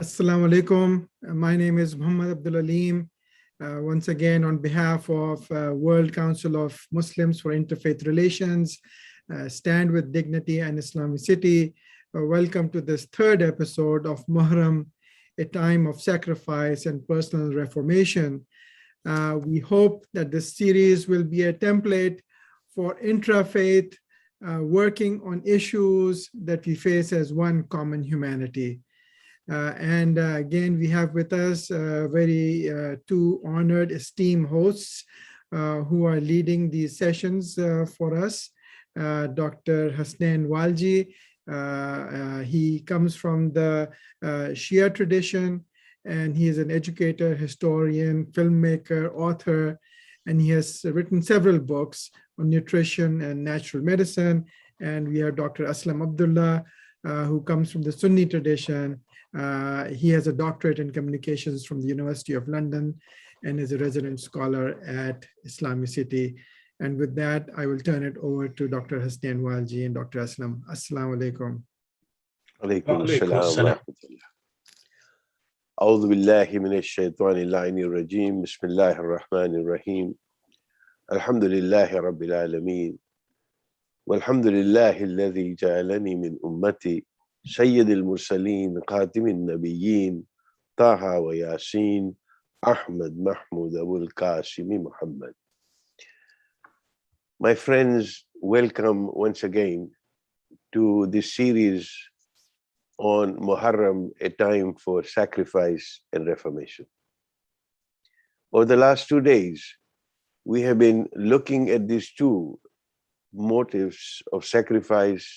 Assalamu alaikum. My name is Muhammad Abdullah. Once again, on behalf of World Council of Muslims for Interfaith Relations, Stand with Dignity and IslamiCity, welcome to this third episode of Muharram, a time of sacrifice and personal reformation. We hope that this series will be a template for intrafaith working on issues that we face as one common humanity. Again, we have with us two honored, esteemed hosts who are leading these sessions for us. Dr. Hasnain Walji, he comes from the Shia tradition, and he is an educator, historian, filmmaker, author, and he has written several books on nutrition and natural medicine. And we have Dr. Aslam Abdullah, who comes from the Sunni tradition. He has a doctorate in communications from the University of London and is a resident scholar at IslamiCity. And with that, I will turn it over to Dr. Hasnain Walji and Dr. Aslam. Assalamu alaikum. Alaikum assalam. أعوذ بالله من الشيطان اللعين الرجيم بسم الله الرحمن الرحيم الحمد لله رب العالمين والحمد لله الذي جعلني من أمتي سيد المرسلين خاتم النبيين طه وياسين أحمد محمود أبو القاسم محمد. My friends, welcome once again to this series on Muharram, a time for sacrifice and reformation. Over the last 2 days, we have been looking at these two motives of sacrifice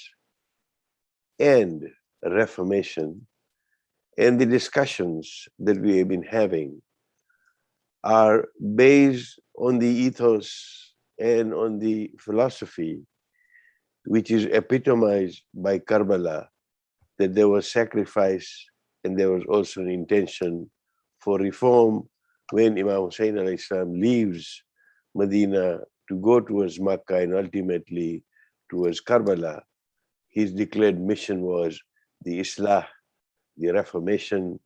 and reformation, and the discussions that we have been having are based on the ethos and on the philosophy which is epitomized by Karbala, that there was sacrifice and there was also an intention for reform when Imam Hussein alayhi salam leaves Medina to go towards Makkah and ultimately towards Karbala. His declared mission was the Islah, the reformation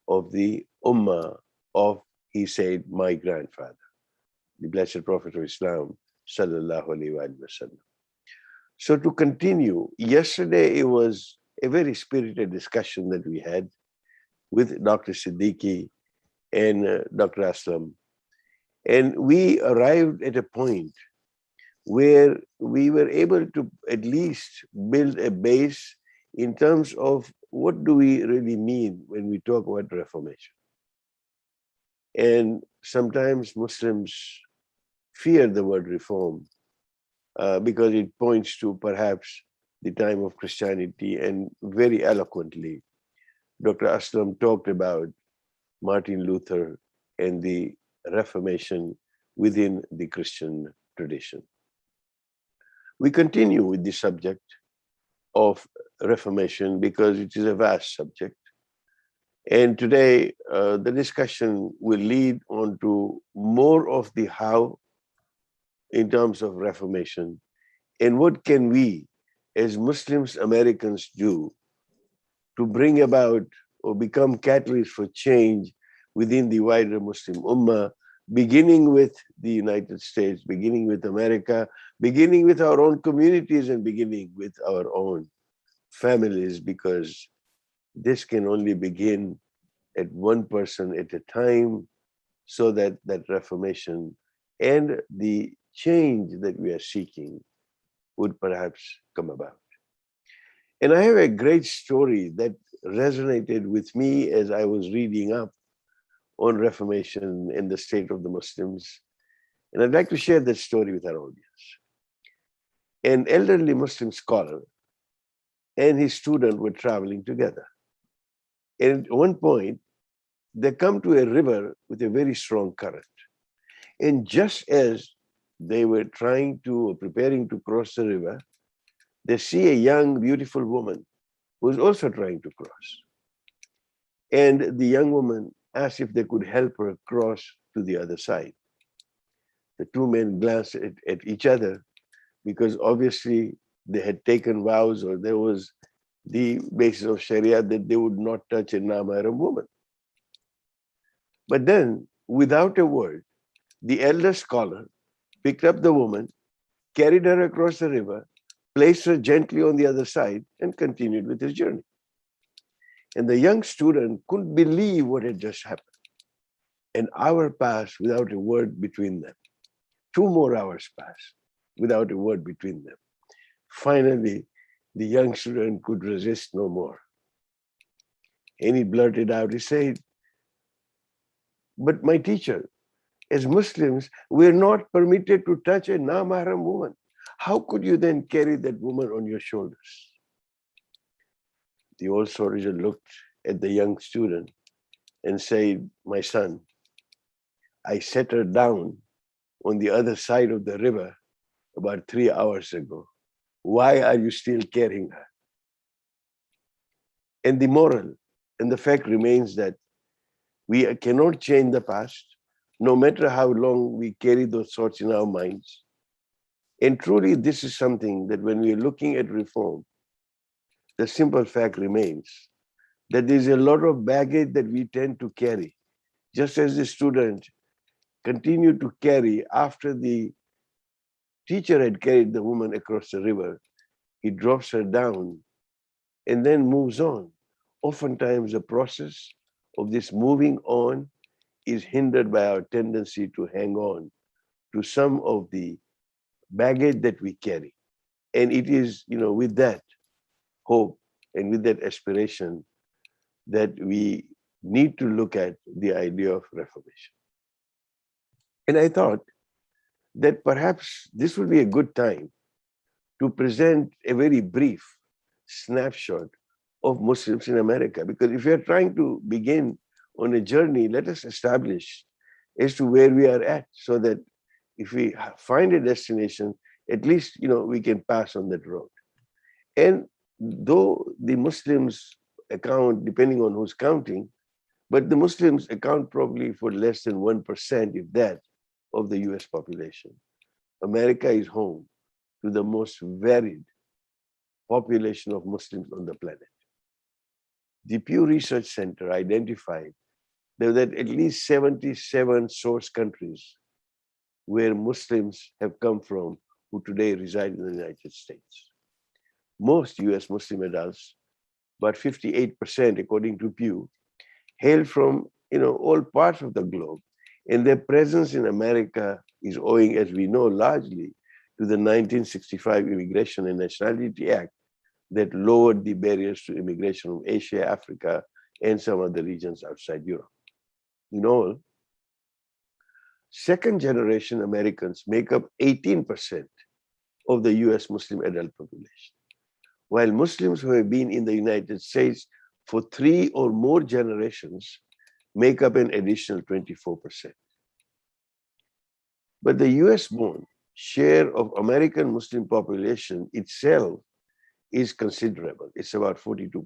of the Ummah of, he said, my grandfather, the Blessed Prophet of Islam, sallallahu alaihi wasallam. So to continue, yesterday it was a very spirited discussion that we had with Dr. Siddiqui and Dr. Aslam. And we arrived at a point where we were able to at least build a base in terms of what do we really mean when we talk about reformation. And sometimes Muslims fear the word reform because it points to perhaps the time of Christianity, and very eloquently, Dr. Aslam talked about Martin Luther and the Reformation within the Christian tradition. We continue with the subject of Reformation because it is a vast subject. And today, the discussion will lead on to more of the how in terms of Reformation, and what can we as Muslims, Americans do to bring about or become catalysts for change within the wider Muslim Ummah, beginning with the United States, beginning with America, beginning with our own communities, and beginning with our own families, because this can only begin at one person at a time, so that that reformation and the change that we are seeking would perhaps come about. And I have a great story that resonated with me as I was reading up on Reformation and the state of the Muslims. And I'd like to share that story with our audience. An elderly Muslim scholar and his student were traveling together. And at one point, they come to a river with a very strong current. And just as they were preparing to cross the river, they see a young, beautiful woman who is also trying to cross. And the young woman asked if they could help her cross to the other side. The two men glanced at each other because obviously they had taken vows, or there was the basis of Sharia that they would not touch a non-Muharram woman. But then, without a word, the elder scholar picked up the woman, carried her across the river, placed her gently on the other side, and continued with his journey. And the young student couldn't believe what had just happened. An hour passed without a word between them. 2 more hours passed without a word between them. Finally, the young student could resist no more. And he blurted out, he said, "But my teacher, as Muslims, we're not permitted to touch a non-Muharram woman. How could you then carry that woman on your shoulders?" The old soldier looked at the young student and said, "My son, I set her down on the other side of the river about 3 hours ago. Why are you still carrying her?" And the moral and the fact remains that we cannot change the past, no matter how long we carry those thoughts in our minds. And truly, this is something that when we are looking at reform, the simple fact remains that there is a lot of baggage that we tend to carry, just as the student continued to carry after the teacher had carried the woman across the river. He drops her down and then moves on. Oftentimes, the process of this moving on is hindered by our tendency to hang on to some of the baggage that we carry. And it is, with that hope and with that aspiration that we need to look at the idea of reformation. And I thought that perhaps this would be a good time to present a very brief snapshot of Muslims in America. Because if we are trying to begin on a journey, let us establish as to where we are at, so that if we find a destination, at least we can pass on that road. And though the Muslims account, depending on who's counting, but the Muslims account probably for less than 1%, if that, of the US population. America is home to the most varied population of Muslims on the planet. The Pew Research Center identified that at least 77 source countries where Muslims have come from who today reside in the United States. Most US Muslim adults, about 58% according to Pew, hail from all parts of the globe. And their presence in America is owing, as we know, largely to the 1965 Immigration and Nationality Act that lowered the barriers to immigration from Asia, Africa, and some other regions outside Europe. In all, second-generation Americans make up 18% of the US Muslim adult population, while Muslims who have been in the United States for 3 or more generations make up an additional 24%. But the US-born share of American Muslim population itself is considerable. It's about 42%.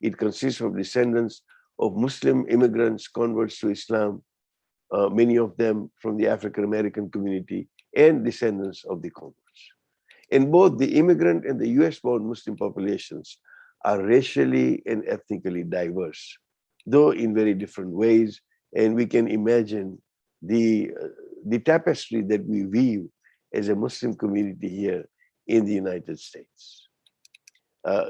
It consists of descendants of Muslim immigrants, converts to Islam, many of them from the African American community, and descendants of the converts. And both the immigrant and the US-born Muslim populations are racially and ethnically diverse, though in very different ways. And we can imagine the tapestry that we weave as a Muslim community here in the United States. A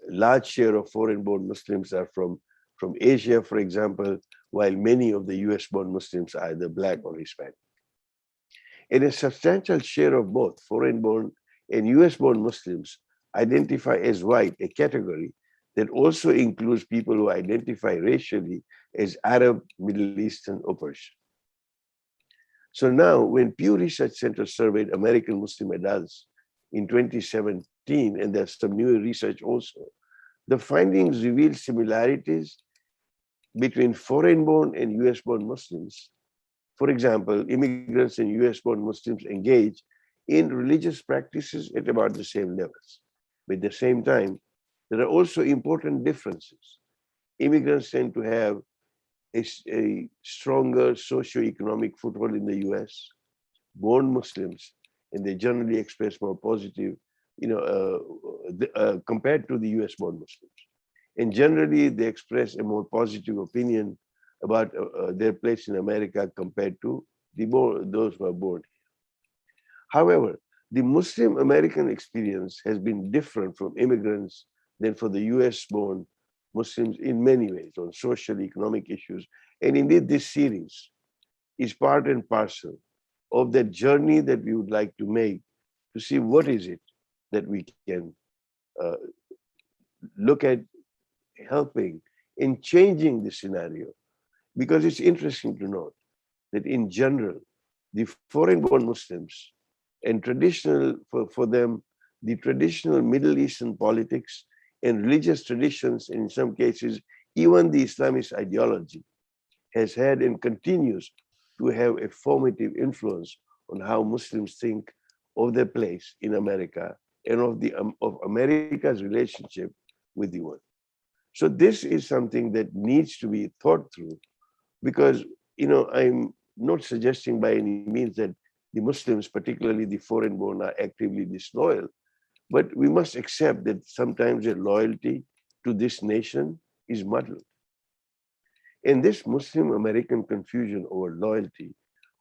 large share of foreign-born Muslims are from Asia, for example, while many of the US-born Muslims are either Black or Hispanic. And a substantial share of both foreign-born and US-born Muslims identify as white, a category that also includes people who identify racially as Arab, Middle Eastern, or Persian. So now, when Pew Research Center surveyed American Muslim adults in 2017, and there's some new research also, the findings reveal similarities between foreign-born and US-born Muslims. For example, immigrants and US-born Muslims engage in religious practices at about the same levels. But at the same time, there are also important differences. Immigrants tend to have a stronger socioeconomic foothold in the US. Born Muslims, and they generally express more positive compared to the US-born Muslims. And generally, they express a more positive opinion about their place in America compared to those who are born here. However, the Muslim American experience has been different from immigrants than for the US-born Muslims in many ways on social, economic issues. And indeed, this series is part and parcel of that journey that we would like to make to see what is it that we can uh, look at helping in changing the scenario. Because it's interesting to note that in general, the foreign-born Muslims and traditional, for them, the traditional Middle Eastern politics and religious traditions, and in some cases, even the Islamist ideology, has had and continues to have a formative influence on how Muslims think of their place in America and of America's relationship with the world. So this is something that needs to be thought through, because I'm not suggesting by any means that the Muslims, particularly the foreign-born, are actively disloyal, but we must accept that sometimes their loyalty to this nation is muddled. And this Muslim-American confusion over loyalty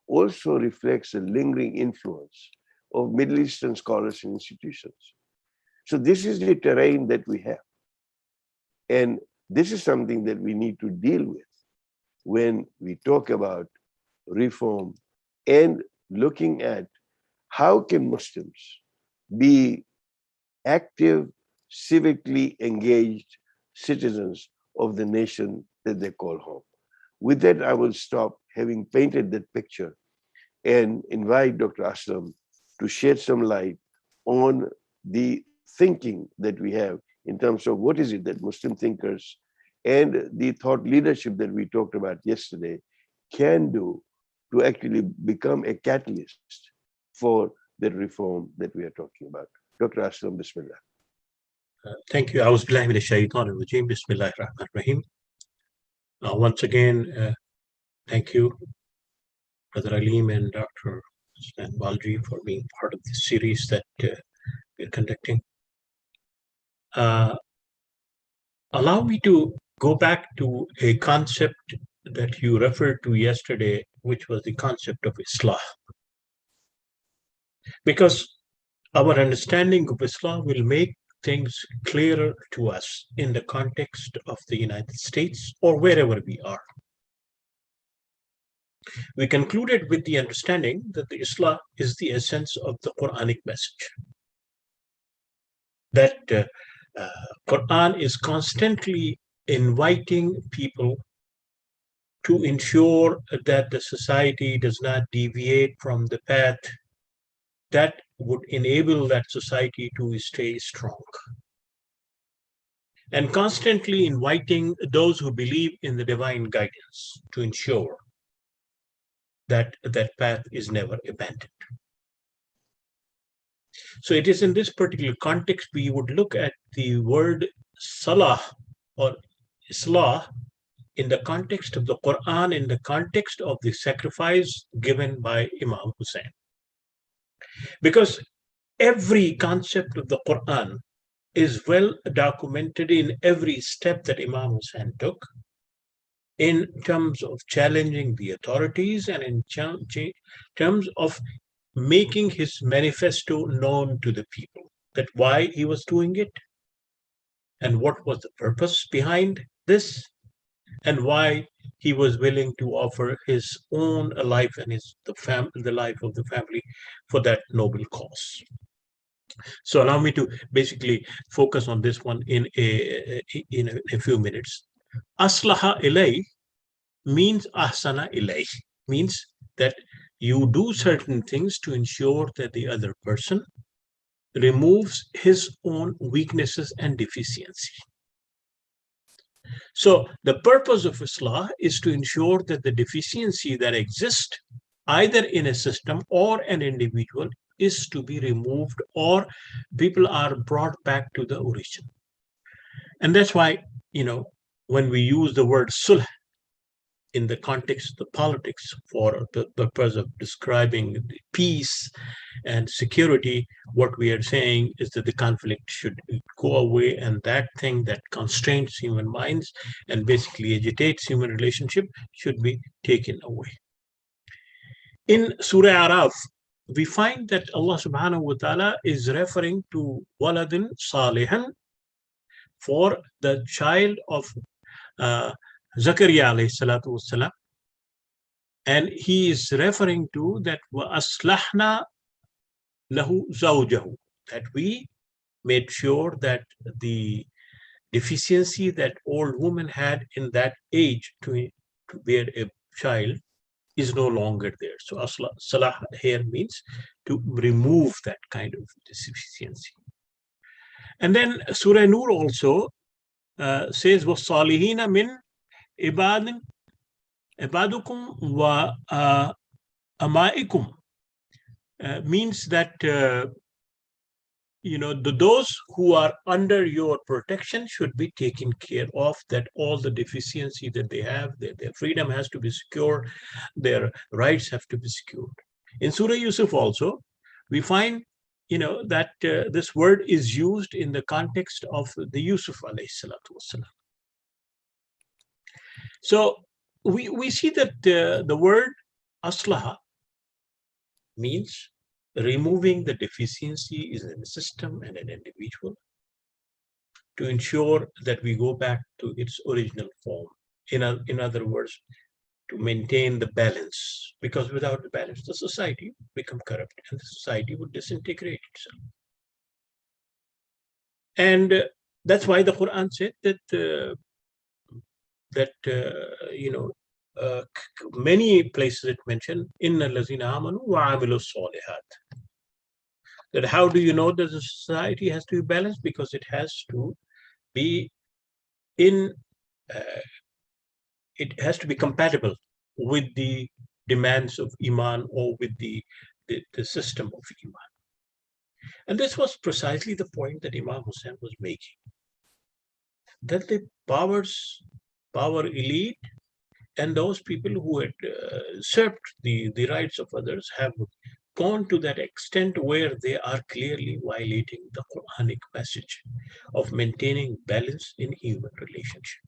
also reflects a lingering influence of Middle Eastern scholars and institutions. So this is the terrain that we have. And this is something that we need to deal with when we talk about reform and looking at how can Muslims be active, civically engaged citizens of the nation that they call home. With that, I will stop, having painted that picture, and invite Dr. Aslam to shed some light on the thinking that we have in terms of what is it that Muslim thinkers and the thought leadership that we talked about yesterday can do to actually become a catalyst for the reform that we are talking about. Dr. Aslam, Bismillah. Thank you. A'udhu billahi minash shaitanir rajeem. Bismillahir rahmanir rahim. Once again, thank you, Brother Aleem and Dr. Hasnain Walji, for being part of this series that we're conducting. Allow me to go back to a concept that you referred to yesterday, which was the concept of Islam. Because our understanding of Islam will make things clearer to us in the context of the United States or wherever we are. We concluded with the understanding that the Islam is the essence of the Quranic message. That Quran is constantly inviting people to ensure that the society does not deviate from the path that would enable that society to stay strong. And constantly inviting those who believe in the divine guidance to ensure that that path is never abandoned. So it is in this particular context we would look at the word salah or islah in the context of the Quran, in the context of the sacrifice given by Imam Hussein. Because every concept of the Quran is well documented in every step that Imam Hussein took in terms of challenging the authorities and in terms of making his manifesto known to the people, that why he was doing it and what was the purpose behind this and why he was willing to offer his own life and the life of the family for that noble cause. So allow me to basically focus on this one in a few minutes. Aslaha ilay means ahsana ilay, means that you do certain things to ensure that the other person removes his own weaknesses and deficiency. So the purpose of Islah is to ensure that the deficiency that exists either in a system or an individual is to be removed, or people are brought back to the origin. And that's why, when we use the word sulh, in the context of the politics for the purpose of describing the peace and security, what we are saying is that the conflict should go away, and that thing that constrains human minds and basically agitates human relationship should be taken away. In Surah Araf, we find that Allah subhanahu wa ta'ala is referring to waladin salihan for the child of Zakaria alayhi salatu wassalam. And he is referring to that وَأَصْلَحْنَا لَهُ زَوْجَهُ, that we made sure that the deficiency that old woman had in that age to bear a child is no longer there. So salah here means to remove that kind of deficiency. And then Surah Nur also says وَالصَّالِحِينَ مِنْ ibadukum wa amaikum, means that those who are under your protection should be taken care of, that all the deficiency that they have, their freedom has to be secure, their rights have to be secured. In Surah Yusuf also, we find that this word is used in the context of the Yusuf alayhi salatu wasalam. So we see that the word aslaha means removing the deficiencies in a system and an individual to ensure that we go back to its original form. In other words, to maintain the balance, because without the balance, the society would become corrupt and the society would disintegrate itself. And that's why the Quran said that many places it mentioned inna allazina amanu wa amilu solihat. That how do you know that the society has to be balanced? Because it has to be it has to be compatible with the demands of Iman or with the system of Iman. And this was precisely the point that Imam Hussain was making. That the power elite and those people who had usurped the rights of others have gone to that extent where they are clearly violating the Quranic message of maintaining balance in human relationship.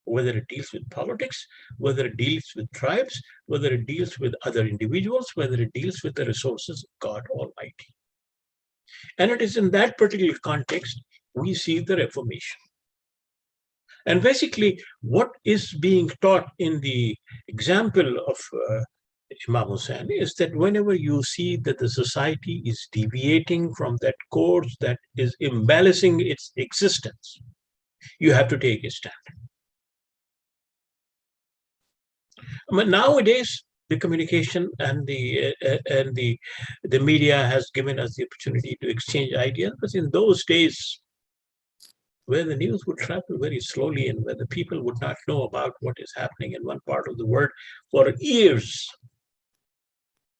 Whether it deals with politics, whether it deals with tribes, whether it deals with other individuals, whether it deals with the resources of God Almighty. And it is in that particular context we see the Reformation. And basically, what is being taught in the example of Imam Hussain is that whenever you see that the society is deviating from that course that is imbalancing its existence, you have to take a stand. But nowadays, the communication and the media has given us the opportunity to exchange ideas. But in those days, where the news would travel very slowly and where the people would not know about what is happening in one part of the world for years,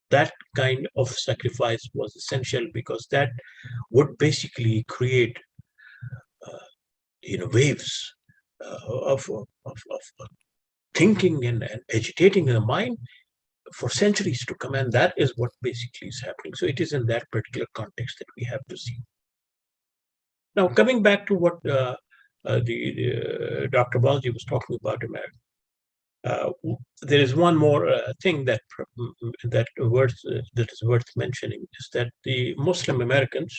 that kind of sacrifice was essential, because that would basically create waves of thinking and agitating the mind for centuries to come, and that is what basically is happening. So it is in that particular context that we have to see. Now, coming back to what Dr. Walji was talking about America, there is one more thing that is worth mentioning, is that the Muslim Americans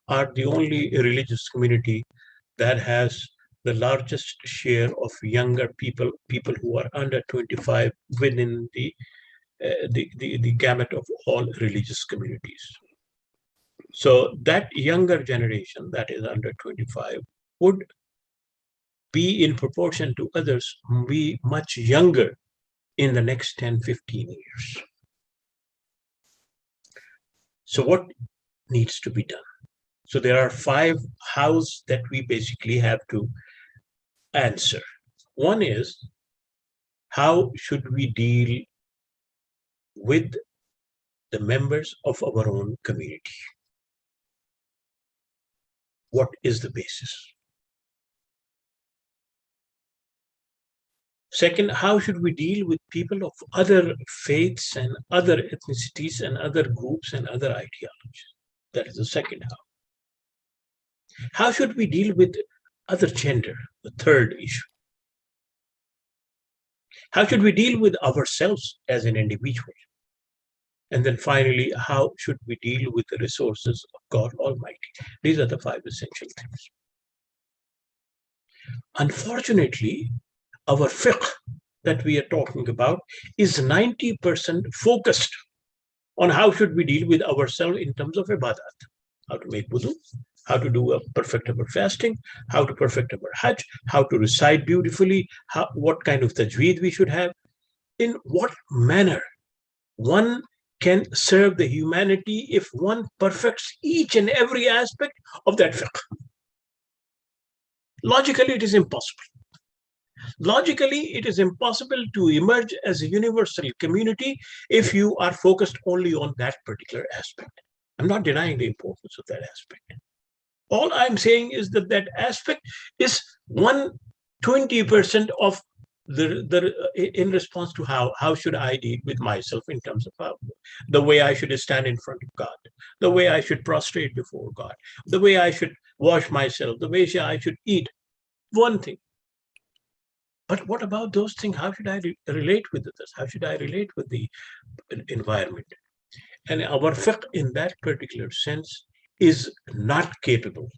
are the only religious community that has the largest share of younger people who are under 25 within the gamut of all religious communities. So that younger generation that is under 25 would be, in proportion to others, be much younger in the next 10, 15 years. So what needs to be done? So there are 5 hows that we basically have to answer. One is, how should we deal with the members of our own community? What is the basis? Second, how should we deal with people of other faiths and other ethnicities and other groups and other ideologies? That is the second how. How should we deal with other gender? The third issue. How should we deal with ourselves as an individual? And then finally, how should we deal with the resources of God Almighty? These are the five essential things. Unfortunately, our fiqh that we are talking about is 90% focused on how should we deal with ourselves in terms of ibadat. How to make wudu, how to do a perfect our fasting, how to perfect our hajj, how to recite beautifully, what kind of tajweed we should have, in what manner one can serve the humanity if one perfects each and every aspect of that fiqh. Logically, it is impossible. Logically, it is impossible to emerge as a universal community if you are focused only on that particular aspect. I'm not denying the importance of that aspect. All I'm saying is that that aspect is 120% of in response to how should I deal with myself in terms of the way I should stand in front of God, the way I should prostrate before God, the way I should wash myself, the way I should eat. One thing. But what about those things? How should I relate with this? How should I relate with the environment? And our fiqh in that particular sense is not capable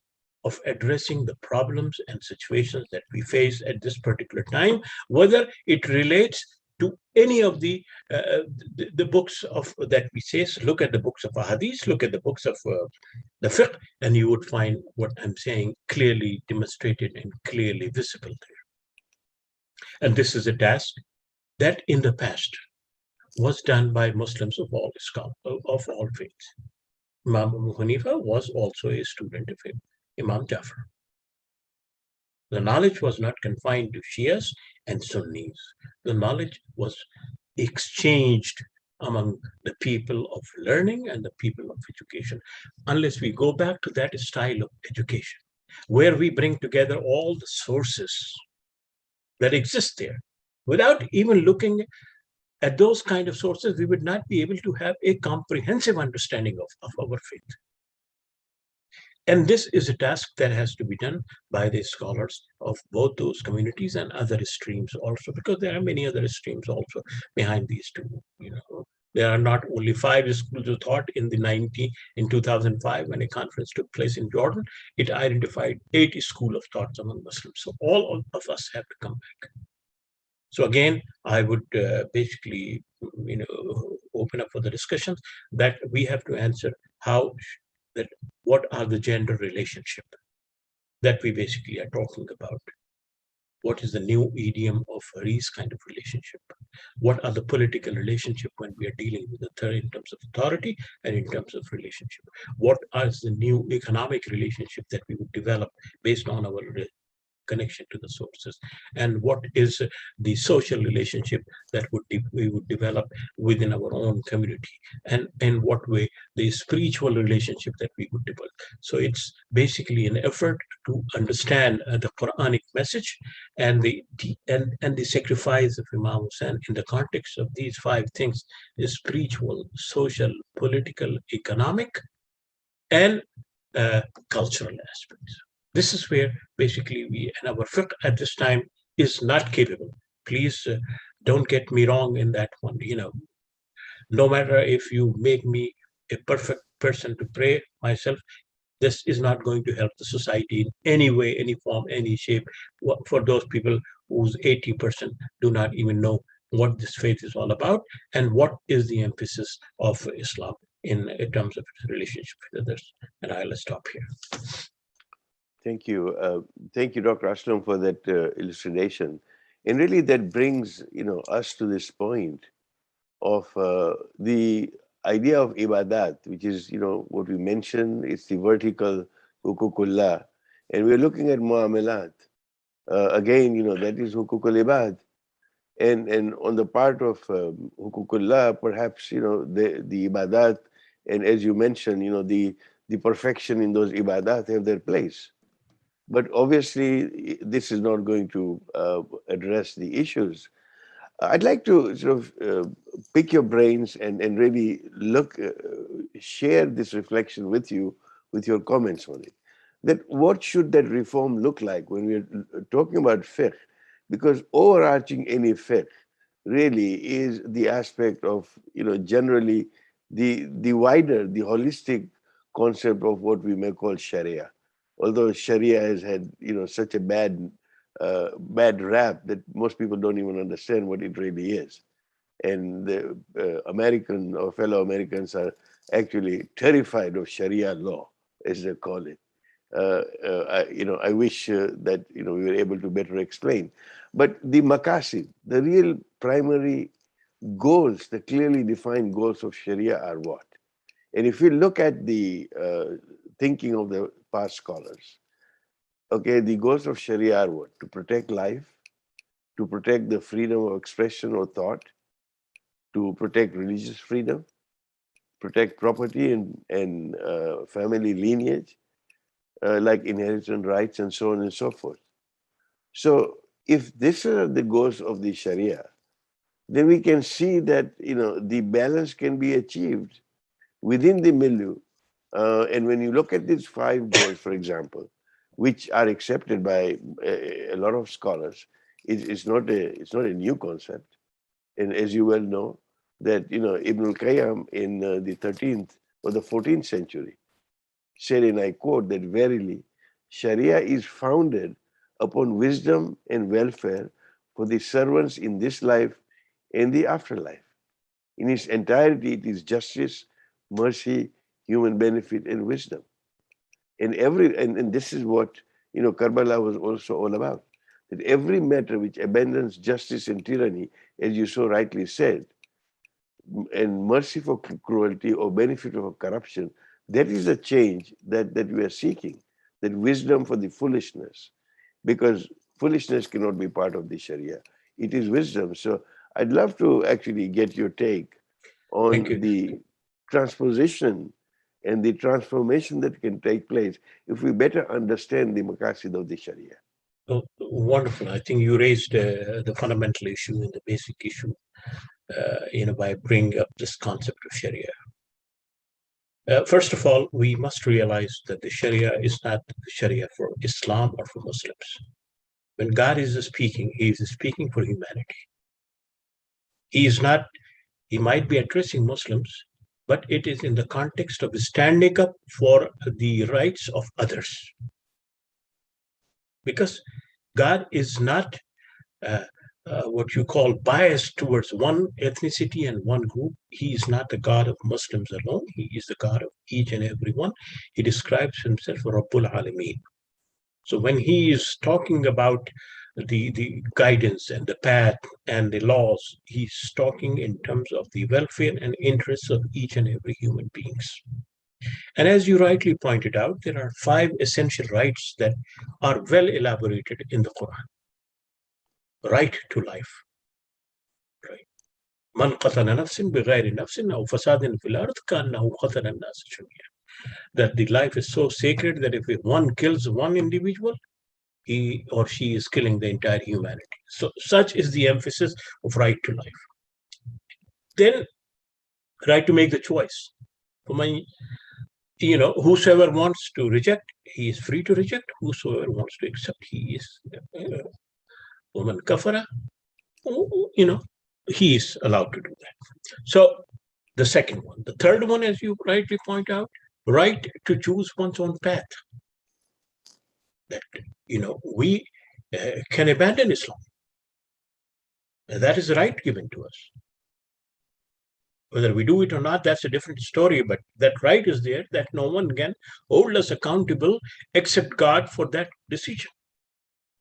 of addressing the problems and situations that we face at this particular time, whether it relates to any of the books of that we say. So look at the books of hadith, look at the books of the fiqh, and you would find what I'm saying clearly demonstrated and clearly visible there. And this is a task that in the past was done by Muslims of all faiths. Imam Abu Hanifa was also a student of Imam Jafar. The knowledge was not confined to Shias and Sunnis. The knowledge was exchanged among the people of learning and the people of education. Unless we go back to that style of education, where we bring together all the sources that exist there, without even looking at those kind of sources, we would not be able to have a comprehensive understanding of our faith. And this is a task that has to be done by the scholars of both those communities and other streams also, because there are many other streams also behind these two. There are not only 5 schools of thought in 2005 when a conference took place in Jordan. It identified 80 schools of thoughts among Muslims. So all of us have to come back. So again, I would basically, open up for the discussions that we have to answer what are the gender relationship that we basically are talking about? What is the new idiom of Reese kind of relationship? What are the political relationship when we are dealing with the third in terms of authority and in terms of relationship? What is the new economic relationship that we would develop based on our connection to the sources, and what is the social relationship that we would develop within our own community, and in what way the spiritual relationship that we would develop. So it's basically an effort to understand the Quranic message and the sacrifice of Imam Hussain in the context of these 5 things: the spiritual, social, political, economic, and cultural aspects. This is where basically our fiqh at this time is not capable. Please don't get me wrong in that one. No matter if you make me a perfect person to pray myself, this is not going to help the society in any way, any form, any shape. For those people whose 80% do not even know what this faith is all about and what is the emphasis of Islam in terms of its relationship with others. And I'll stop here. Thank you. Thank you, Dr. Aslam, for that illustration. And really that brings, us to this point of the idea of ibadat, which is, what we mentioned, it's the vertical hukukullah. And we're looking at muamalat. Again, that is hukukul ibad. And on the part of hukukullah, perhaps, the ibadat, and as you mentioned, the perfection in those ibadat have their place. But obviously, this is not going to address the issues. I'd like to sort of pick your brains and really share this reflection with you, with your comments on it. That what should that reform look like when we're talking about fiqh? Because overarching any fiqh really is the aspect of, generally the wider, the holistic concept of what we may call Sharia. Although Sharia has had, such a bad rap that most people don't even understand what it really is. And the American or fellow Americans are actually terrified of Sharia law, as they call it. I wish that we were able to better explain. But the maqasid, the real primary goals, the clearly defined goals of Sharia are what? And if we look at the thinking of the past scholars, okay, the goals of Sharia are what? To protect life, to protect the freedom of expression or thought, to protect religious freedom, protect property and family lineage, like inheritance rights and so on and so forth. So if these are the goals of the Sharia, then we can see that the balance can be achieved within the milieu. And when you look at these 5 goals, for example, which are accepted by a lot of scholars, it's not a new concept. And as you well know, that Ibn al-Qayyim in the 13th or the 14th century said, and I quote, that verily Sharia is founded upon wisdom and welfare for the servants in this life and the afterlife. In its entirety, it is justice, mercy, human benefit, and wisdom. And this is what Karbala was also all about. That every matter which abandons justice and tyranny, as you so rightly said, and mercy for cruelty or benefit for corruption, that is the change that we are seeking. That wisdom for the foolishness, because foolishness cannot be part of the Sharia. It is wisdom. So I'd love to actually get your take on the transposition and the transformation that can take place if we better understand the maqasid of the Sharia. Oh, wonderful. I think you raised the fundamental issue and the basic issue, by bringing up this concept of Sharia. First of all, we must realize that the Sharia is not the Sharia for Islam or for Muslims. When God is speaking, He is speaking for humanity. He might be addressing Muslims, but it is in the context of standing up for the rights of others. Because God is not what you call biased towards one ethnicity and one group. He is not the God of Muslims alone. He is the God of each and every one. He describes himself as Rabbul Alameen. So when he is talking about the guidance and the path and the laws, he's talking in terms of the welfare and interests of each and every human beings. And as you rightly pointed out, there are 5 essential rights that are well elaborated in the Quran. Right to life. Right. Man qatala nafsin bighayri nafsin aw fasadin fil ard ka'annahu qatala an-nas jami'an. That the life is so sacred that if one kills one individual, he or she is killing the entire humanity. So such is the emphasis of right to life. Then right to make the choice. Whosoever wants to reject, he is free to reject. Whosoever wants to accept, he is woman kafara, he is allowed to do that. So the second one. The third one, as you rightly point out, right to choose one's own path. That, we can abandon Islam. That is a right given to us. Whether we do it or not, that's a different story, but that right is there, that no one can hold us accountable except God for that decision.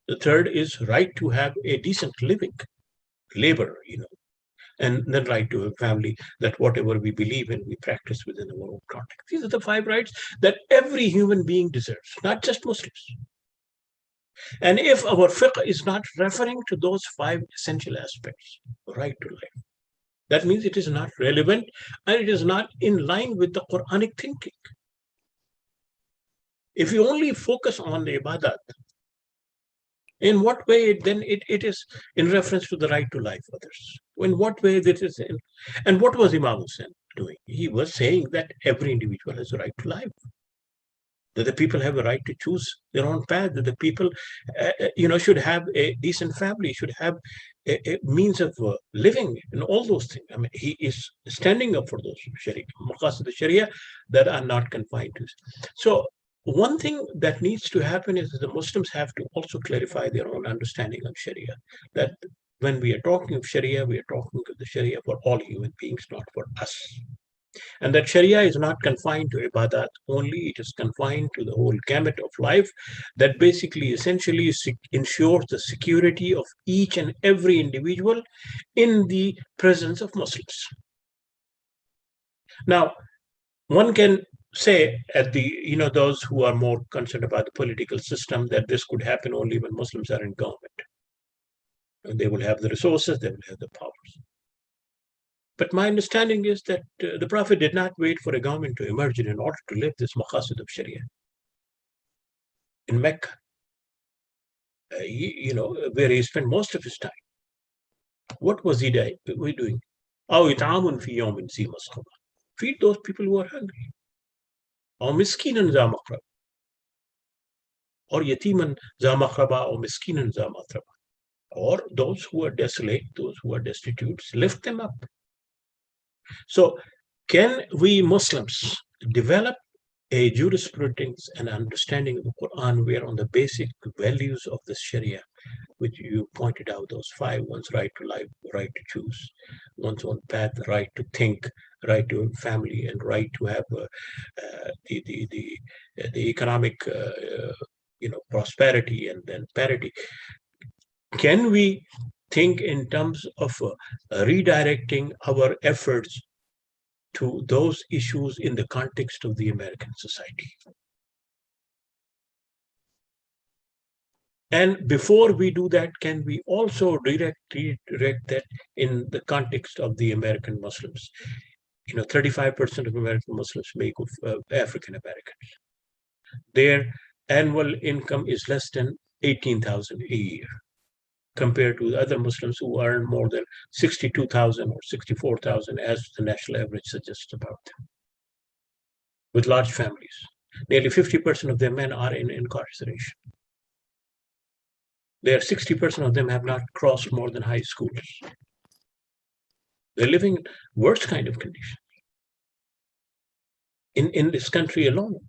The third is right to have a decent living, labor, and then right to a family, that whatever we believe in, we practice within our own context. These are the 5 rights that every human being deserves, not just Muslims. And if our fiqh is not referring to those 5 essential aspects, right to life, that means it is not relevant and it is not in line with the Quranic thinking. If you only focus on the ibadat, in what way then it is in reference to the right to life others? In what way this is in, and what was Imam Hussain doing? He was saying that every individual has a right to life, that the people have a right to choose their own path, that the people should have a decent family, should have a means of living, and all those things. I mean, he is standing up for those sharia, maqasid al-sharia, that are not confined to. So one thing that needs to happen is that the Muslims have to also clarify their own understanding of sharia, that when we are talking of sharia, we are talking of the sharia for all human beings, not for us. And that Sharia is not confined to ibadat only, it is confined to the whole gamut of life that basically essentially ensures the security of each and every individual in the presence of Muslims. Now, one can say at the, those who are more concerned about the political system, that this could happen only when Muslims are in government. And they will have the resources, they will have the powers. But my understanding is that the Prophet did not wait for a government to emerge in order to live this maqasid of Sharia. In Mecca, where he spent most of his time, what was he doing? Feed those people who are hungry. Or miskinan za maqrab. Or yatiman za maqraba, or miskinan za matraba. Or those who are desolate, those who are destitute, lift them up. So can we Muslims develop a jurisprudence and understanding of the Quran where on the basic values of the Sharia, which you pointed out, those five: one's right to life, right to choose one's own path, right to think, right to family, and right to have the economic prosperity and then parity. Can we think in terms of redirecting our efforts to those issues in the context of the American society? And before we do that, can we also redirect that in the context of the American Muslims? 35% of American Muslims make of African Americans. Their annual income is less than 18,000 a year, compared to other Muslims who earn more than 62,000 or 64,000, as the national average suggests about them, with large families. Nearly 50% of their men are in incarceration. There, 60% of them have not crossed more than high schools. They're living in worst kind of conditions in this country alone.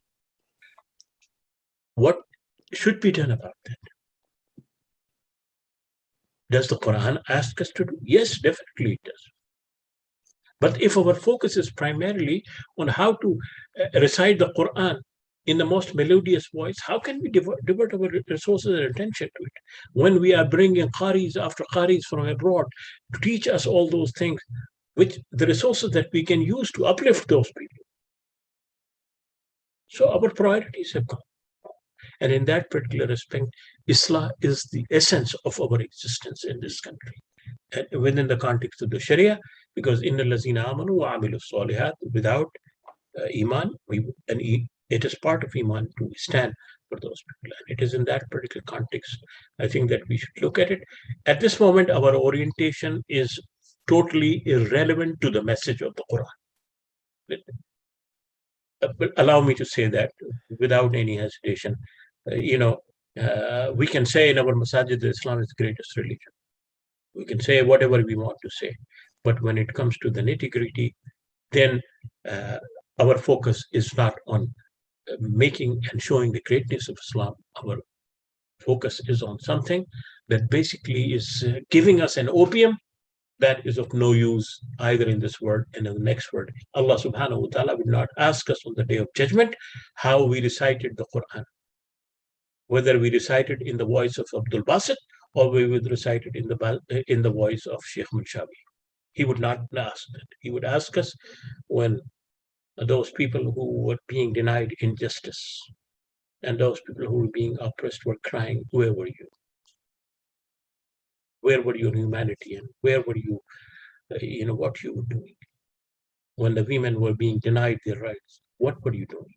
What should be done about that? Does the Quran ask us to do? Yes, definitely it does. But if our focus is primarily on how to recite the Quran in the most melodious voice, how can we divert our resources and attention to it when we are bringing qaris after qaris from abroad to teach us all those things, which the resources that we can use to uplift those people? So our priorities have gone. And in that particular respect, Islam is the essence of our existence in this country, and within the context of the Sharia, because Inna lazina amanu wa amilu salihat, without Iman, it is part of Iman to stand for those people. And it is in that particular context, I think, that we should look at it. At this moment, our orientation is totally irrelevant to the message of the Quran. But allow me to say that without any hesitation. We can say in our masajid that Islam is the greatest religion. We can say whatever we want to say. But when it comes to the nitty-gritty, then our focus is not on making and showing the greatness of Islam. Our focus is on something that basically is giving us an opium that is of no use either in this world and in the next world. Allah subhanahu wa ta'ala will not ask us on the day of judgment how we recited the Quran, whether we recited in the voice of Abdul Basit or we would recite it in the voice of Sheikh Munshabi. He would not ask that. He would ask us when those people who were being denied injustice and those people who were being oppressed were crying, where were you? Where were your humanity, and where were you, what you were doing? When the women were being denied their rights, what were you doing?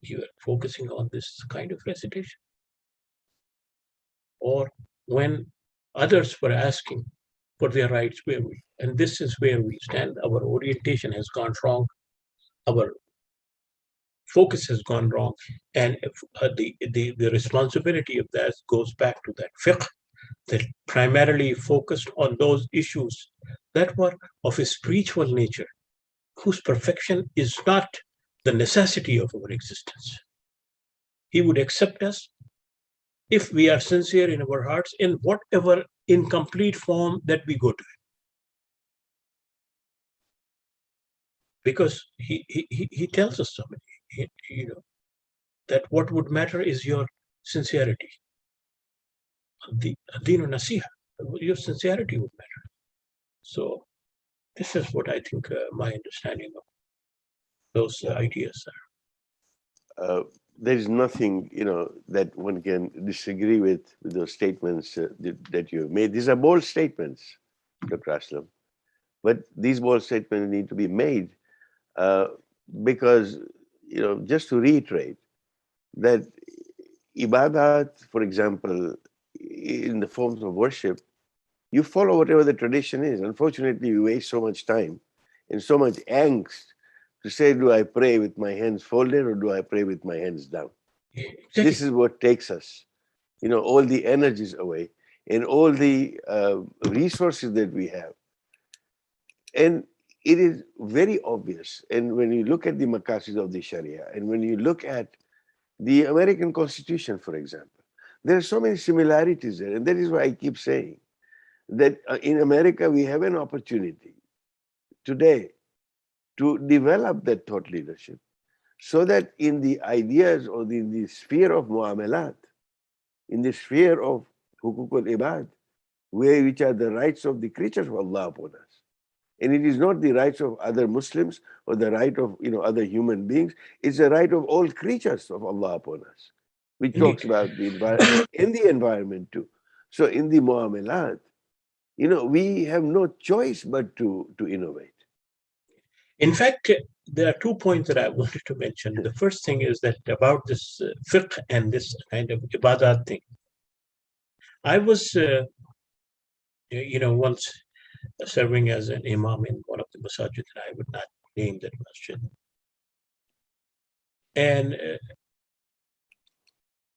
you are focusing on this kind of recitation. Or when others were asking for their rights, and this is where we stand, our orientation has gone wrong, our focus has gone wrong, and the responsibility of that goes back to that fiqh that primarily focused on those issues that were of a spiritual nature, whose perfection is not the necessity of our existence. He would accept us if we are sincere in our hearts in whatever incomplete form that we go to. Because he tells us something, that what would matter is your sincerity. The adinu nasiha, your sincerity would matter. So this is what I think my understanding of those ideas are. There is nothing, that one can disagree with those statements that you have made. These are bold statements, Dr. Aslam. But these bold statements need to be made because, just to reiterate, that ibadat, for example, in the forms of worship, you follow whatever the tradition is. Unfortunately, we waste so much time and so much angst to say, do I pray with my hands folded or do I pray with my hands down? Exactly. This is what takes us, all the energies away and all the resources that we have. And it is very obvious. And when you look at the maqasid of the Sharia, and when you look at the American Constitution, for example, there are so many similarities there. And that is why I keep saying that in America, we have an opportunity today to develop that thought leadership so that in the ideas or in the sphere of mu'amalat, in the sphere of hukukul ibad, which are the rights of the creatures of Allah upon us. And it is not the rights of other Muslims or the right of other human beings. It's the right of all creatures of Allah upon us, which Indeed. talks about the environment and the environment too. So in the mu'amalat, we have no choice but to innovate. In fact, there are 2 points that I wanted to mention. The first thing is that about this fiqh and this kind of ibadat thing. I was, once serving as an imam in one of the masajid, and I would not name that masjid. And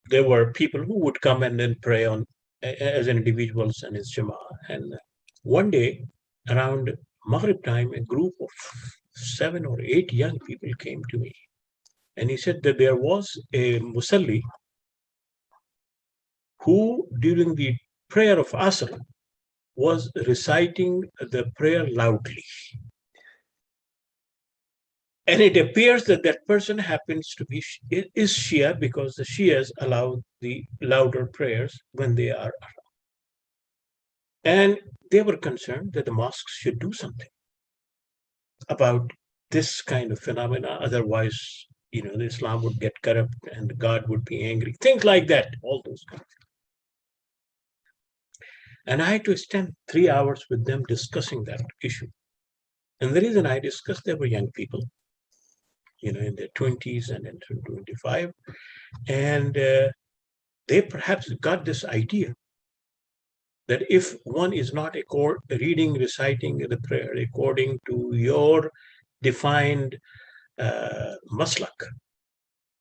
there were people who would come and then pray on as individuals and as jama'ah. And one day, around Maghrib time, a group of 7 or 8 young people came to me. And he said that there was a musalli who, during the prayer of Asr, was reciting the prayer loudly. And it appears that that person happens to be is Shia, because the Shias allow the louder prayers when they are around. And they were concerned that the mosques should do something about this kind of phenomena. Otherwise, the Islam would get corrupt and God would be angry. Things like that, all those kinds of things. And I had to spend 3 hours with them discussing that issue. And the reason I discussed, they were young people, in their 20s and into 25. And they perhaps got this idea that if one is not reciting the prayer according to your defined maslak,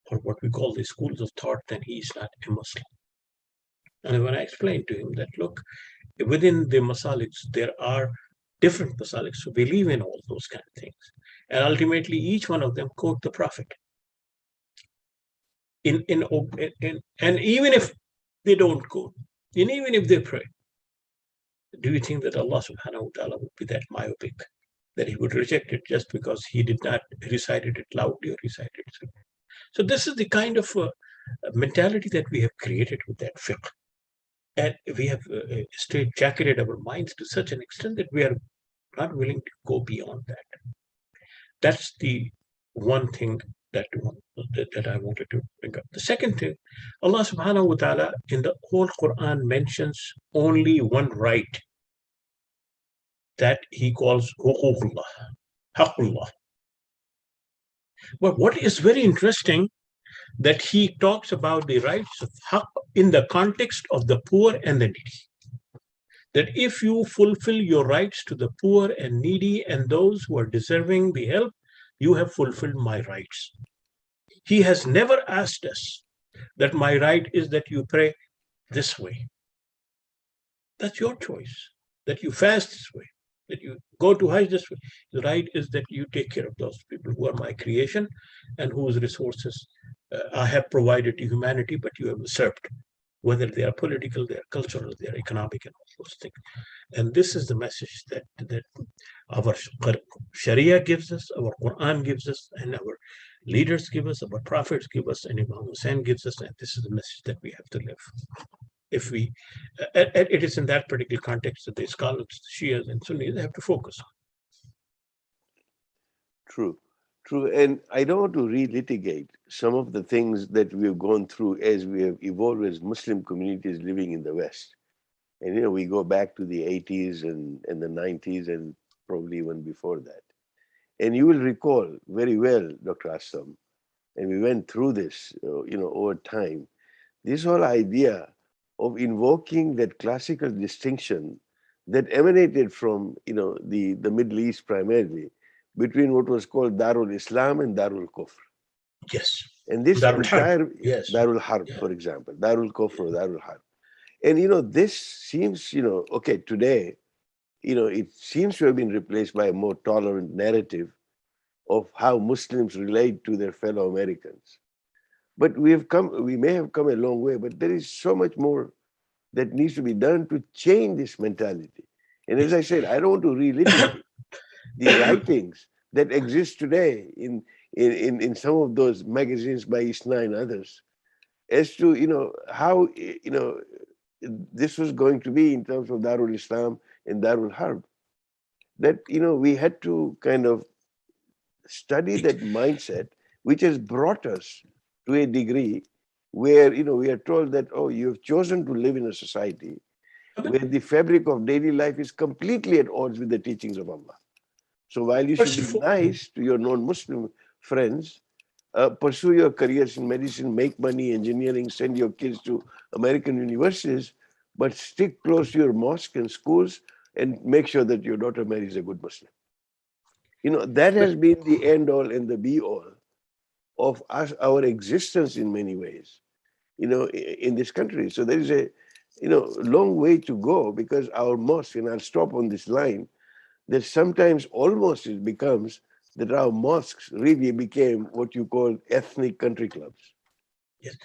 or what we call the schools of thought, then he is not a Muslim. And when I explained to him that, look, within the masaliks, there are different masaliks who believe in all those kind of things. And ultimately, each one of them quote the Prophet. And even if they don't quote, and even if they pray, do you think that Allah subhanahu wa ta'ala would be that myopic, that he would reject it just because he did not recite it loudly or recite it? So this is the kind of mentality that we have created with that fiqh. And we have straight-jacketed our minds to such an extent that we are not willing to go beyond that. That's the one thing that I wanted to bring up. The second thing, Allah subhanahu wa ta'ala in the whole Quran mentions only one right that he calls huququllah, haqqullah. But what is very interesting, that he talks about the rights of haqq in the context of the poor and the needy. That if you fulfill your rights to the poor and needy and those who are deserving the help, you have fulfilled my rights. He has never asked us that my right is that you pray this way. That's your choice. That you fast this way, that you go to Hajj this way. The right is that you take care of those people who are my creation and whose resources I have provided to humanity, but you have usurped, whether they are political, they are cultural, they are economic, and all those things. And this is the message that our Sharia gives us, our Quran gives us, and our leaders give us, our prophets give us, and Imam Hussein gives us, and this is the message that we have to live. If we, it is in that particular context that the scholars, Shias and Sunnis, have to focus on. True, true. And I don't want to relitigate some of the things that we've gone through as we have evolved as Muslim communities living in the West. And, you know, we go back to the 80s and the 90s and probably even before that. And you will recall very well, Dr. Aslam, and we went through this, you know, over time, this whole idea of invoking that classical distinction that emanated from, you know, the Middle East primarily, between what was called Darul Islam and Darul Kufr. Yes. And this Darul entire Harb. Yes. Darul Harb, for example, Darul Kufr or Darul Harb. And, you know, this seems, you know, okay, today, you know, it seems to have been replaced by a more tolerant narrative of how Muslims relate to their fellow Americans. But we may have come a long way, but there is so much more that needs to be done to change this mentality. And as I said, I don't want to relitigate the writings that exist today in some of those magazines by Isna and others as to, you know, how, you know, this was going to be in terms of Darul Islam and Darul Harb. That, you know, we had to kind of study that mindset, which has brought us to a degree where, you know, we are told that, oh, you have chosen to live in a society where the fabric of daily life is completely at odds with the teachings of Allah. So while you should be nice to your non-Muslim friends, pursue your careers in medicine, make money, engineering, send your kids to American universities, but stick close to your mosque and schools and make sure that your daughter marries a good Muslim. You know, that has been the end all and the be all of us, our existence in many ways, you know, in this country. So there is a, you know, long way to go because our mosque, and I'll stop on this line, that sometimes almost it becomes that our mosques really became what you call ethnic country clubs. Yes.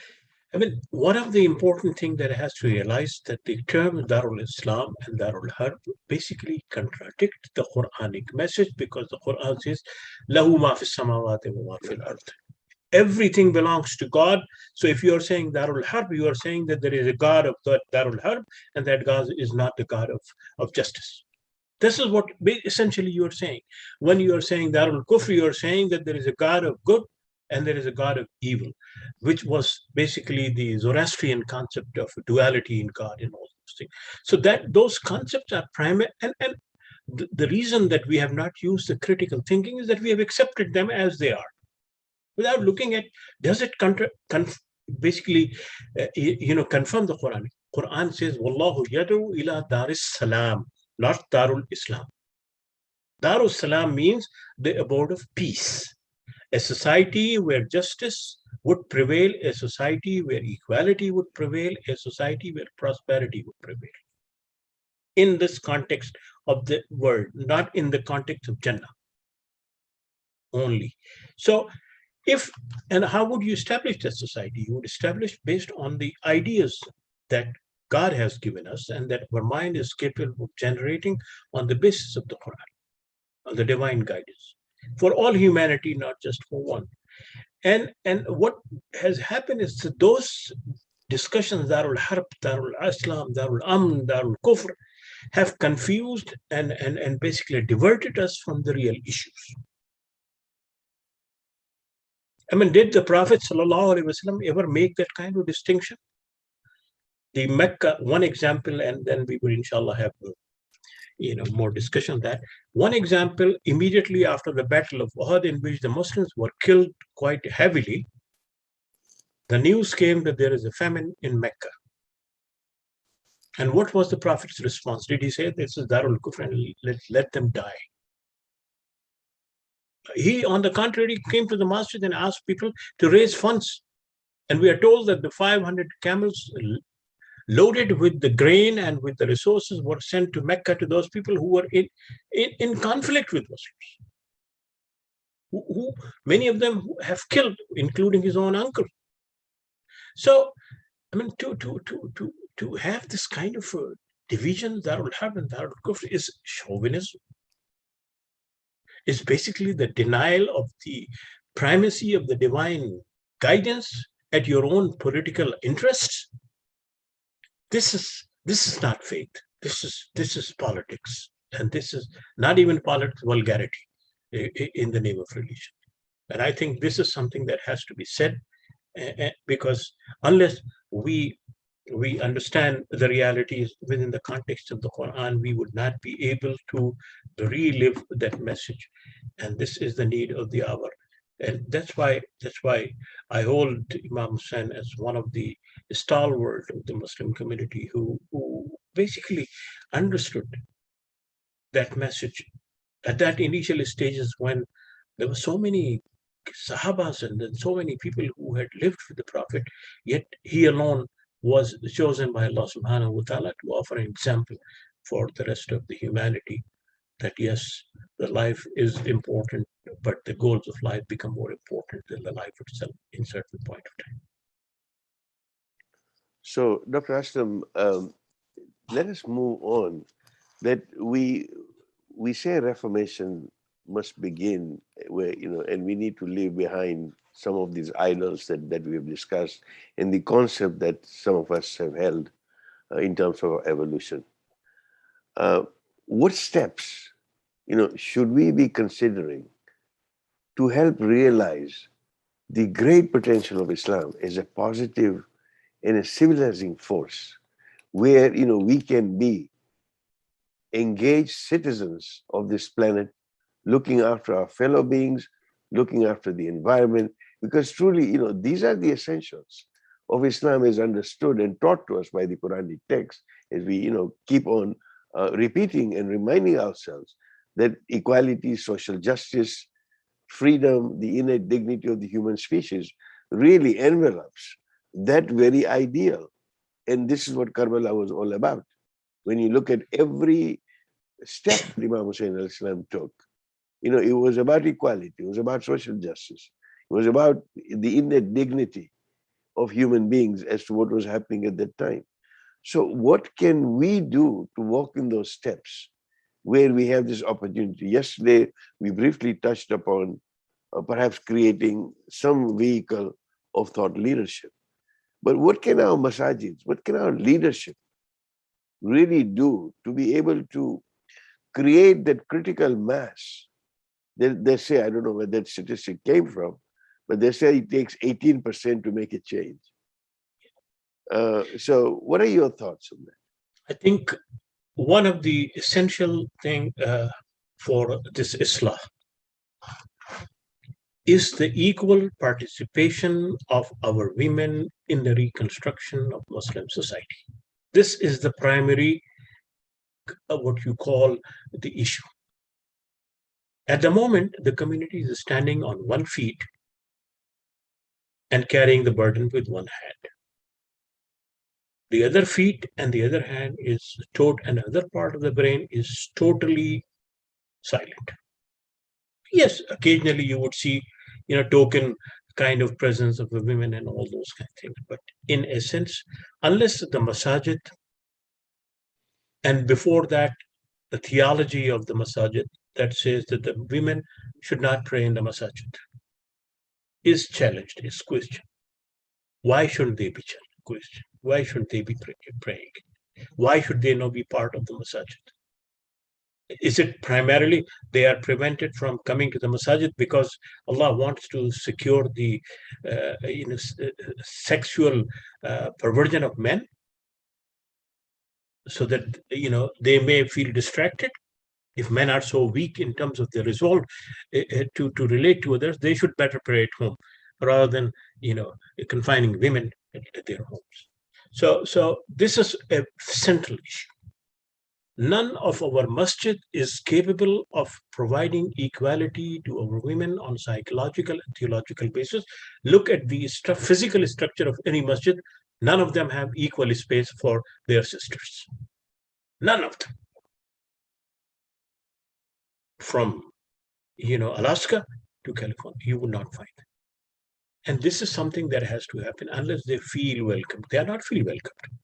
I mean, one of the important things that has to realize that the term Darul Islam and Darul Harb basically contradict the Quranic message because the Quran says, Lahu ma fis samawati wa ma fil ard. Everything belongs to God. So if you are saying Darul Harb, you are saying that there is a God of Darul Harb and that God is not the God of justice. This is what essentially you are saying. When you are saying Darul Kufr, you are saying that there is a God of good and there is a God of evil, which was basically the Zoroastrian concept of duality in God and all those things. So that those concepts are primary, and the reason that we have not used the critical thinking is that we have accepted them as they are, without looking at does it basically confirm the Quran. Quran says, "Wallahu yadu ila daris salam," not Darul Islam. Darul Salam means the abode of peace. A society where justice would prevail, a society where equality would prevail, a society where prosperity would prevail. In this context of the world, not in the context of Jannah only. So, and how would you establish that society? You would establish based on the ideas that God has given us and that our mind is capable of generating on the basis of the Quran, on the divine guidance for all humanity, not just for one. And what has happened is that those discussions, Darul Harb, Darul Aslam, Darul Amn, Darul Kufr, have confused and basically diverted us from the real issues. I mean, did the Prophet ﷺ ever make that kind of distinction? The Mecca, one example, and then we will inshallah have more discussion on that. One example, immediately after the Battle of Uhud, in which the Muslims were killed quite heavily, the news came that there is a famine in Mecca. And what was the Prophet's response? Did he say, this is Darul Kufr and let them die? He, on the contrary, came to the masjid and asked people to raise funds. And we are told that the 500 camels loaded with the grain and with the resources were sent to Mecca to those people who were in conflict with Muslims. Who many of them have killed, including his own uncle. So, I mean, to have this kind of division that will happen, that is chauvinism. It's basically the denial of the primacy of the divine guidance at your own political interests. This is not faith. This is politics, and this is not even politics, vulgarity in the name of religion. And I think this is something that has to be said, because unless we understand the realities within the context of the Quran, we would not be able to relive that message. And this is the need of the hour. And that's why I hold Imam Hussain as one of the stalwart of the Muslim community who basically understood that message at that initial stages when there were so many Sahabas and then so many people who had lived with the Prophet, yet he alone was chosen by Allah subhanahu wa ta'ala to offer an example for the rest of the humanity that yes, the life is important, but the goals of life become more important than the life itself in certain point of time. So, Dr. Aslam, let us move on. That we say Reformation must begin where, and we need to leave behind some of these idols that we have discussed and the concept that some of us have held in terms of evolution. What steps, should we be considering to help realize the great potential of Islam as a positive and a civilizing force where, we can be engaged citizens of this planet, looking after our fellow beings, looking after the environment, because truly, these are the essentials of Islam as understood and taught to us by the Quranic text, as we, keep on repeating and reminding ourselves that equality, social justice, freedom, the innate dignity of the human species really envelops that very ideal. And this is what Karbala was all about. When you look at every step Imam Hussain al-Islam took, it was about equality, it was about social justice, it was about the innate dignity of human beings as to what was happening at that time. So what can we do to walk in those steps where we have this opportunity? Yesterday, we briefly touched upon perhaps creating some vehicle of thought leadership. But what can our masajids, what can our leadership really do to be able to create that critical mass? They say, I don't know where that statistic came from, but they say it takes 18% to make a change. So what are your thoughts on that? I think one of the essential thing for this Islah is the equal participation of our women in the reconstruction of Muslim society. This is the primary, what you call the issue. At the moment, the community is standing on one feet and carrying the burden with one hand. The other feet and the other hand is another part of the brain is totally silent. Yes, occasionally you would see, token kind of presence of the women and all those kind of things. But in essence, unless the masajid, and before that, the theology of the masajid that says that the women should not pray in the masajid is challenged, is questioned. Why shouldn't they be questioned? Why shouldn't they be praying? Why should they not be part of the masajid? Is it primarily they are prevented from coming to the masajid because Allah wants to secure the sexual perversion of men, so that they may feel distracted? If men are so weak in terms of their resolve to relate to others, they should better pray at home. rather than, confining women at their homes. So this is a central issue. None of our masjid is capable of providing equality to our women on psychological and theological basis. Look at the physical structure of any masjid. None of them have equal space for their sisters. None of them. From, Alaska to California, you will not find them. And this is something that has to happen unless they feel welcome. They are not feel welcomed.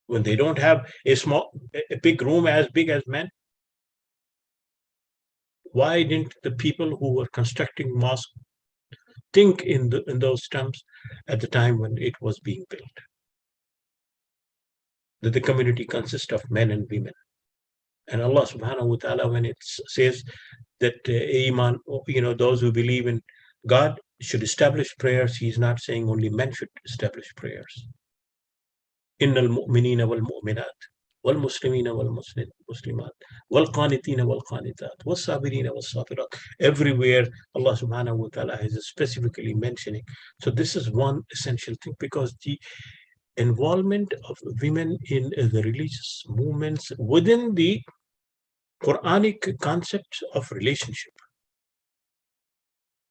When they don't have a big room as big as men, why didn't the people who were constructing mosques think in those terms at the time when it was being built? That the community consists of men and women. And Allah subhanahu wa ta'ala, when it says that Iman, those who believe in God should establish prayers, He's not saying only men should establish prayers. Innal mu'minina wal mu'minat wal muslimina wal muslimat wal qanitina wal qanitat wal sabirina wal sabirat. Everywhere Allah subhanahu wa ta'ala is specifically mentioning. So this is one essential thing, because the involvement of women in the religious movements within the Quranic concepts of relationship,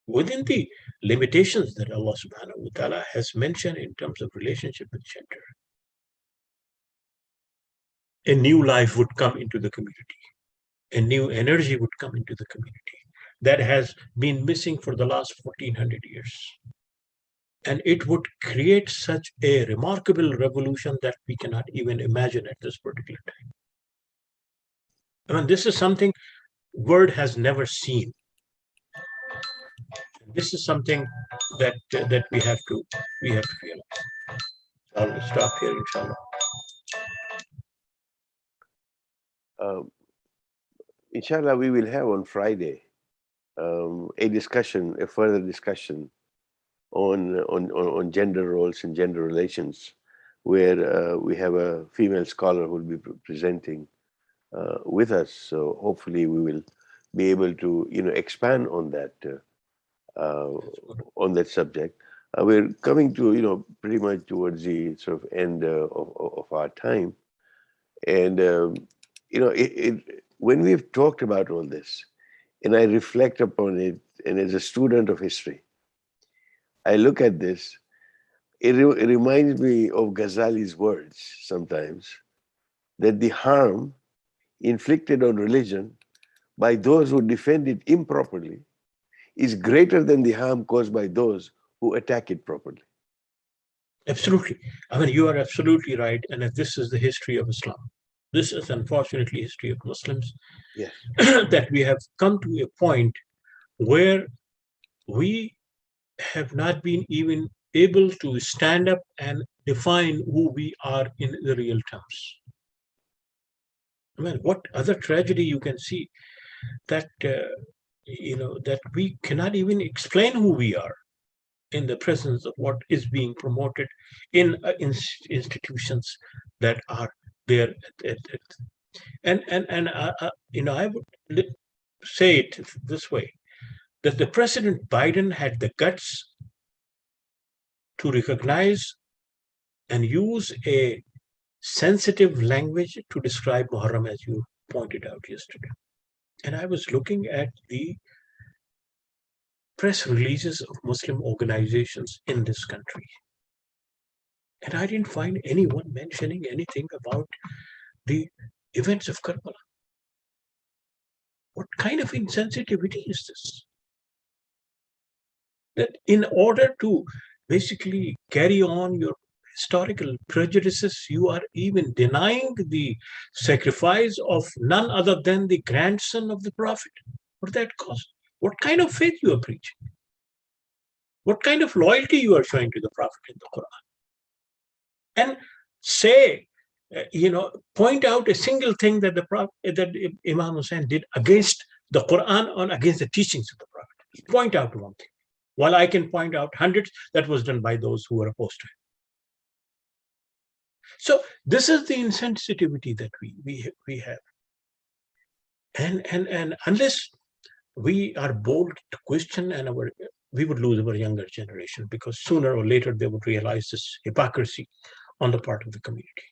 within the limitations that Allah subhanahu wa ta'ala has mentioned in terms of relationship with gender, a new life would come into the community. A new energy would come into the community that has been missing for the last 1400 years. And it would create such a remarkable revolution that we cannot even imagine at this particular time. I mean, this is something world has never seen. This is something that we have to realize. I'll stop here, inshallah. Inshallah, we will have on Friday a further discussion on gender roles and gender relations, where we have a female scholar who will be presenting with us. So hopefully we will be able to expand on that subject. We're coming to pretty much towards the sort of end of our time, and when we've talked about all this, and I reflect upon it, and as a student of history, I look at this, it reminds me of Ghazali's words sometimes, that the harm inflicted on religion by those who defend it improperly is greater than the harm caused by those who attack it properly. Absolutely. I mean, you are absolutely right. And if this is the history of Islam. This is unfortunately history of Muslims. Yes. That we have come to a point where we have not been even able to stand up and define who we are in the real terms. I mean, what other tragedy you can see that that we cannot even explain who we are in the presence of what is being promoted in institutions that are there. And I would say it this way, that the President Biden had the guts to recognize and use a sensitive language to describe Muharram, as you pointed out yesterday. And I was looking at the press releases of Muslim organizations in this country, and I didn't find anyone mentioning anything about the events of Karbala. What kind of insensitivity is this? That in order to basically carry on your historical prejudices, you are even denying the sacrifice of none other than the grandson of the Prophet. What that cost? What kind of faith you are preaching? What kind of loyalty you are showing to the Prophet in the Quran? And say, point out a single thing that the Prophet, that Imam Hussein did against the Quran or against the teachings of the Prophet. Point out one thing. While I can point out hundreds that was done by those who were opposed to him. So this is the insensitivity that we have. And unless we are bold to question and we would lose our younger generation, because sooner or later they would realize this hypocrisy on the part of the community,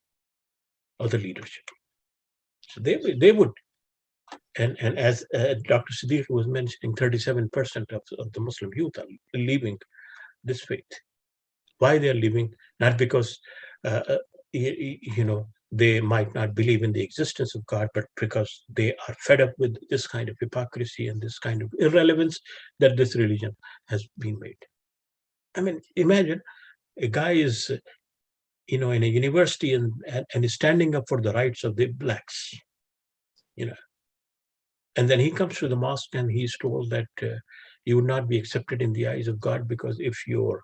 of the leadership. So they would, and as Dr. Siddiq was mentioning, 37% of the Muslim youth are leaving this faith. Why they are leaving? Not because they might not believe in the existence of God, but because they are fed up with this kind of hypocrisy and this kind of irrelevance that this religion has been made. I mean, imagine a guy is, in a university and is standing up for the rights of the blacks, and then he comes to the mosque and he's told that you would not be accepted in the eyes of God because if your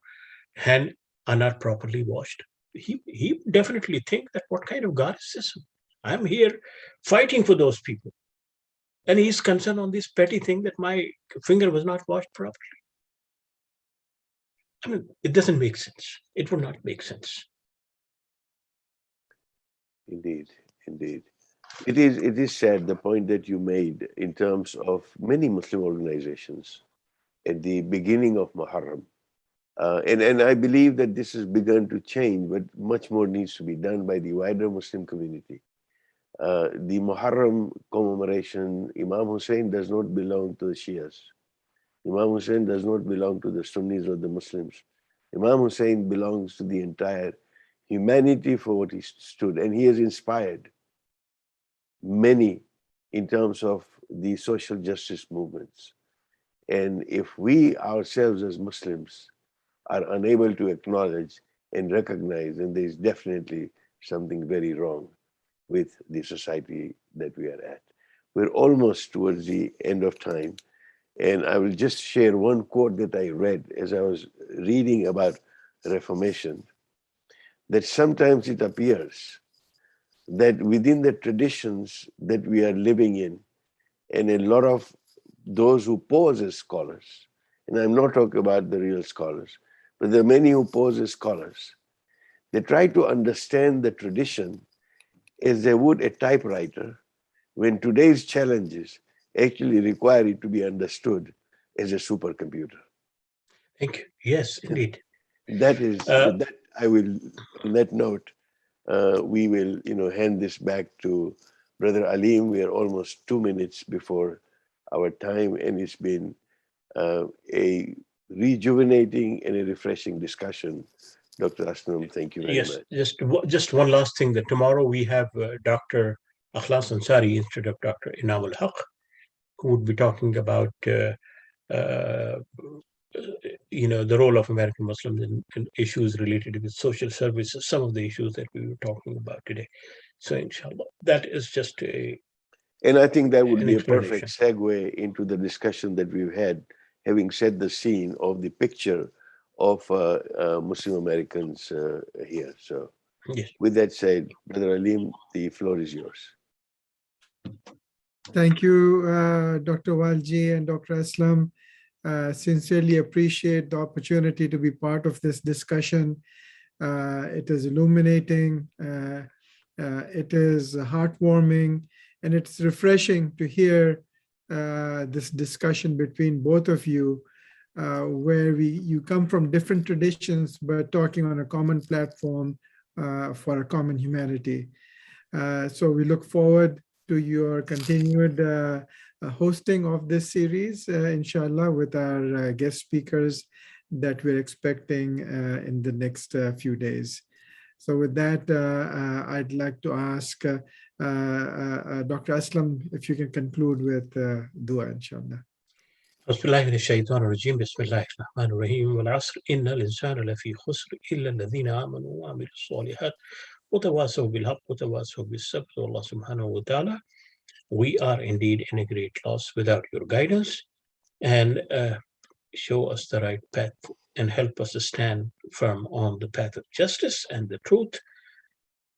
hands are not properly washed. He definitely think that what kind of God is this? I'm here fighting for those people. And he's concerned on this petty thing that my finger was not washed properly. I mean, it doesn't make sense. It would not make sense. Indeed, indeed. It is sad, the point that you made in terms of many Muslim organizations at the beginning of Muharram. And I believe that this has begun to change, but much more needs to be done by the wider Muslim community. The Muharram commemoration, Imam Hussein does not belong to the Shias. Imam Hussein does not belong to the Sunnis or the Muslims. Imam Hussein belongs to the entire humanity for what he stood, and he has inspired many in terms of the social justice movements. And if we ourselves as Muslims are unable to acknowledge and recognize, then there is definitely something very wrong with the society that we are at. We're almost towards the end of time. And I will just share one quote that I read as I was reading about Reformation, that sometimes it appears that within the traditions that we are living in, and a lot of those who pose as scholars, and I'm not talking about the real scholars, but there are many who pose as scholars, they try to understand the tradition as they would a typewriter, when today's challenges actually require it to be understood as a supercomputer. Thank you. Yes, indeed. That is, that I will, on that note, we will, hand this back to Brother Aleem. We are almost 2 minutes before our time, and it's been a rejuvenating and a refreshing discussion. Dr. Aslam, thank you very much. Yes, just one last thing, that tomorrow we have Dr. Akhlas Ansari instead of Dr. Inam al-Haq, who would be talking about the role of American Muslims in issues related with social services, some of the issues that we were talking about today. So inshallah, that is just and I think that would be a perfect segue into the discussion that we've had, having set the scene of the picture of Muslim Americans here. So yes. With that said, Brother Aleem, the floor is yours. Thank you, Dr. Walji and Dr. Aslam. Sincerely appreciate the opportunity to be part of this discussion. It is illuminating, it is heartwarming, and it's refreshing to hear this discussion between both of you, where you come from different traditions, but talking on a common platform for a common humanity. So we look forward to your continued hosting of this series, inshallah, with our guest speakers that we're expecting in the next few days. So with that, I'd like to ask Dr. Aslam if you can conclude with dua, inshallah. بسم الله من الشيطان الرجيم بسم الله الرحمن الرحيم والعصر إن الإنسان لفي خسر إلا الذين آمنوا وعملوا الصالحات وتواصوا بالحق وتواصوا بالصبر والله سبحانه وتعالى. We are indeed in a great loss without your guidance, and show us the right path and help us to stand firm on the path of justice and the truth,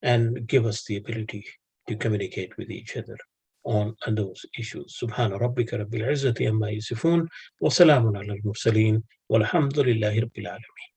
and give us the ability to communicate with each other on those issues. Subhana rabbika rabbil izzati amma yasifun wa salamun ala al-mursaleen walhamdulillahi rabbil alameen.